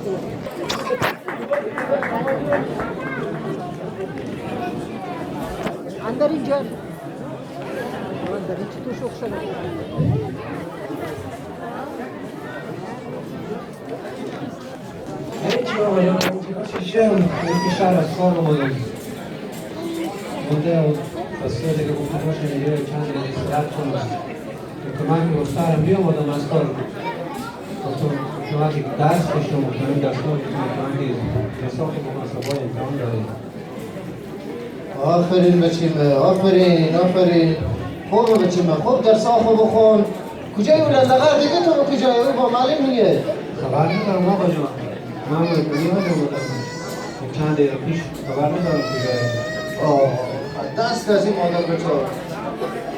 اندر اینجا اندر اینجا تو شوخ شده هیچ بابا شیشم یکی شهر از کار اومدم بوده و سیاده که گفته باشه یه چند دقیقه استراحت کنم که من گفتارم بیامدم از کار گفتم شما که درس داشتم گفتم این درس ها که حسابی با مسابقه امتحان داریم آفرین بچیم آفرین خوب بچیم خوب درس ها خوب بخون کجای بلندقر دیگه تو کجای او با معلم میگه خبر ندارم آقا جان من بودی ها جو بودم چند دقیقه پیش خبر ندارم کجای دست از این مادر بچه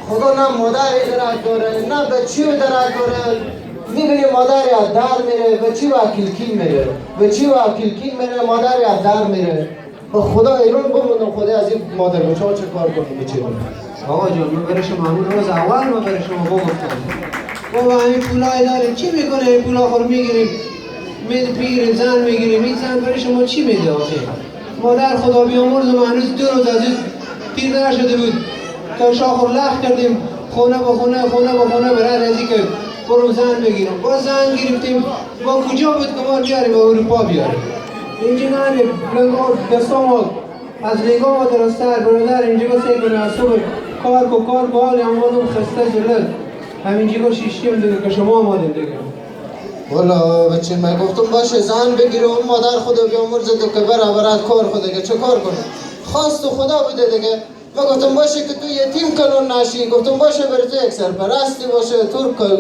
خدا نه مادری درک داره نه بچی و درک داره میبینی مادری از در میره بچی و کلکین میره بچی و کلکین میره مادری از در میره خدا ایران بمونم خدا از این مادر بچه ها چه کار کنم بچه آقا جان من برای شما همون روز اول من برای شما بگفتم بابا همین پولای داره چی میکنه این پولا خور میگیریم میگیریم زن میگیریم این زن برای شما چی میده آخه مادر خدا بیامرزم هنوز 2 روز از این پیر نشده بود تا شاخور لخ کردیم خونه با خونه برای رزی که برو زن بگیرم با زن گرفتیم با کجا بود که ما بیاریم با اروپا بیاریم اینجا نه لنگار دستام از نگاه درستر برادر اینجا سعی کنه از صبح کار کو حالی آمدم خسته جلد همینجا شیشتیم دیگه که شما آمدیم دیگه والا بچه من گفتم باشه زن بگیره اون مادر خدا بیامرزه که برات کار خدا که چه کار کنه خواست خدا بوده دیگه من گفتم باشه که تو یتیم کنون نشی گفتم باشه بری تو یک سرپرستی باشه ترک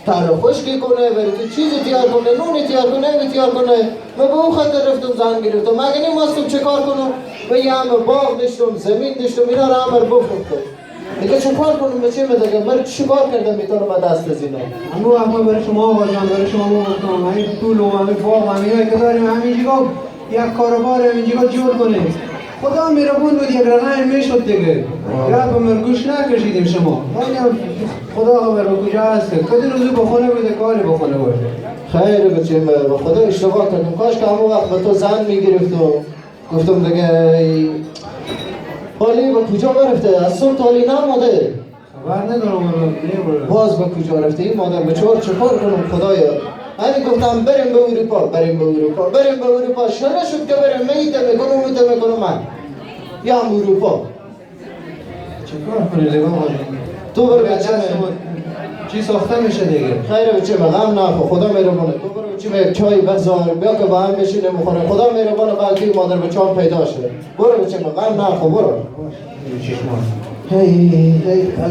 تر خشکی کنه بری تو چیزی تیار کنه نونی تیار کنه تیار کنه من به اون خاطر رفتم زن گرفتم مگه نمیستم چه کار کنم و یه همه باغ داشتم زمین داشتم اینا رو همه بفروختم دیگه چه کار کنم بچه من دیگه من چی کار کردم میتونم من دست از اینا همون برای شما آقا جان برای شما گفتم همین پول و همین باغ همینایی که داریم همینجا یک کاروبار همینجا جور کنیم خدا مهربون بود یک رقم میشد دیگه گپ مرگوش نکشیدیم شما خدا خبر با کجا هست کدی روزو بخونه بوده کاری بخونه باشه خیر بچه با خدا اشتباه کردم کاش که همون وقت به تو زن میگرفتم گفتم دیگه حالی با کجا برفته از صبح حالی نماده خبر ندارم باز با کجا رفته این مادر به چهار چه کار کنم خدایا همین گفتم بریم به اروپا شده شد که بریم میته میکنم من یا هم اروپا چه کار کنی لگاه آجان تو برو بچه چی ساخته میشه دیگه خیره بچه غم نخوا خدا مهربانه تو برو بچه یک چای بزار بیا که با هم بشینه میخوره خدا مهربانه بلکه مادر بچه هم پیدا شده برو بچه غم نخوا برو هی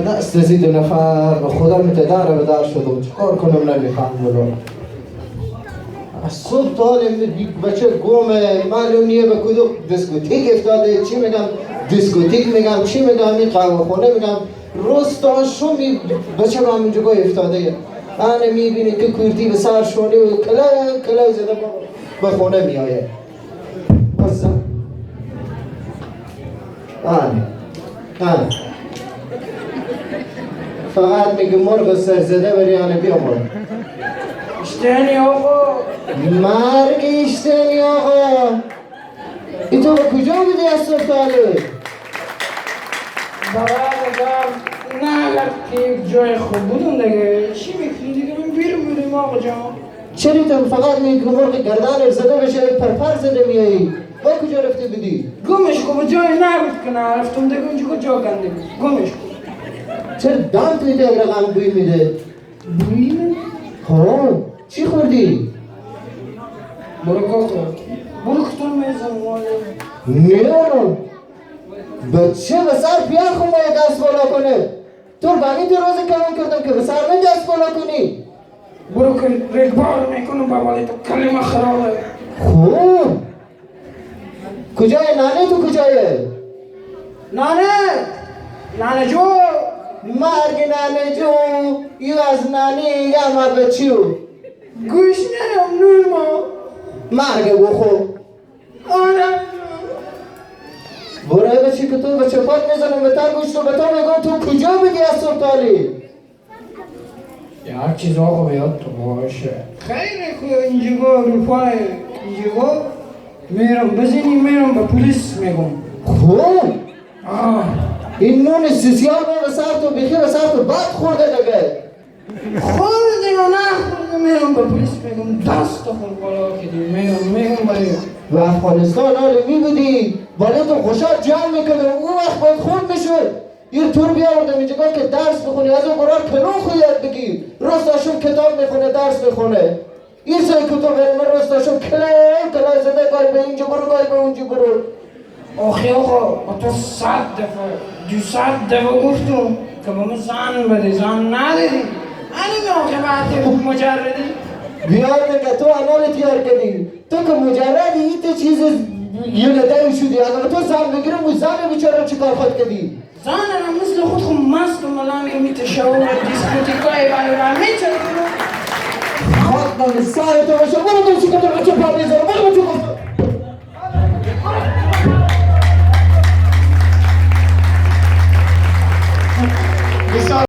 دست از 2 نفر خدا میته در به در شده چه کار کنم نمیخوام بلو از صبح تا بچه گومه معلوم نیه به کدوم دیسکوتیک افتاده چی میگم دیسکوتیک میگم چی میگم این قهوه خونه میگم روز تا شومی بچه با همینجا افتاده آنه میبینی که کورتی به سر شونه و کلای زده به خونه میایه بزن آنه فقط میگه مرغ سرزده بری آنه بیا مرغ اشتنی آقا مرگ اشتنی آقا ای تو کجا بودی از صبح تاله؟ برادر نه لفتی جای خوب بودم دیگه چی میکنی دیگه من بیرون آقا جان چرا تو فقط میگه مرغ گردن زده بشه پرپر زده میایی با کجا رفته بودی؟ گمش کو جای نبود که نرفتم دیگه اونجا کجا گنده گمش کو چرا دم توی دیگه رقم بوی میده؟ بوی میده؟ ها چی خوردی؟ برو کاکا برو کتون میزن نیارم بچه به سر پیان خونه دست بالا کنه تو بانی 2 روز کلام کردم که به سر من دست بالا کنی برو که رگبار میکنم بابالی تو کلمه خرابه خوب کجای نانه تو کجایه؟ نانه جو مرگ نانه جو یو از نانه یا ما بچیو گوش نیم نور ما مرگ بخو آره برای بچی که تو بچه پاک میزنم به تر گوشت و به تو میگم تو کجا بگی از صبح تالی هر چیز آقا بیاد تو باشه خیلی که اینجا اروپای اینجا گفت میرم بزنی میرم به پلیس میگم. خوب آه این نون سیسیال ما به سر تو بخی به سر تو بد خورده دیگه. خوردیم و نخوردیم میرم به پلیس میگم دست خود بالا کردیم میگم برای و افغانستان حالی می بودی ولی تو خوشحال جمع میکنه اون وقت باید خود میشد این تور بیاوردم اینجا که درس بخونی از اون قرار کلون خویت بگی راستاشون کتاب میخونه درس میخونه این سای کتاب من راستاشون کلای زده گاهی به اینجا برو گاهی به اونجا برو. آقا تو 100 دفعه 200 دفعه گفتم که با من زن بده زن نداری اینی عاقبت مجردی بیار دیگه تو انال تیار کردی تو که مجردی این تو چیز یلده شدی اگر تو زن بگیرم و زن بیچاره چیکار خود کردی؟ زن هم مثل خود خود مست و ملنگ میتشاور دیسکوتیکای برای میچه خاک من سر تو باشه برو تو چی کتر بچه پا بیزاره برو تو گفت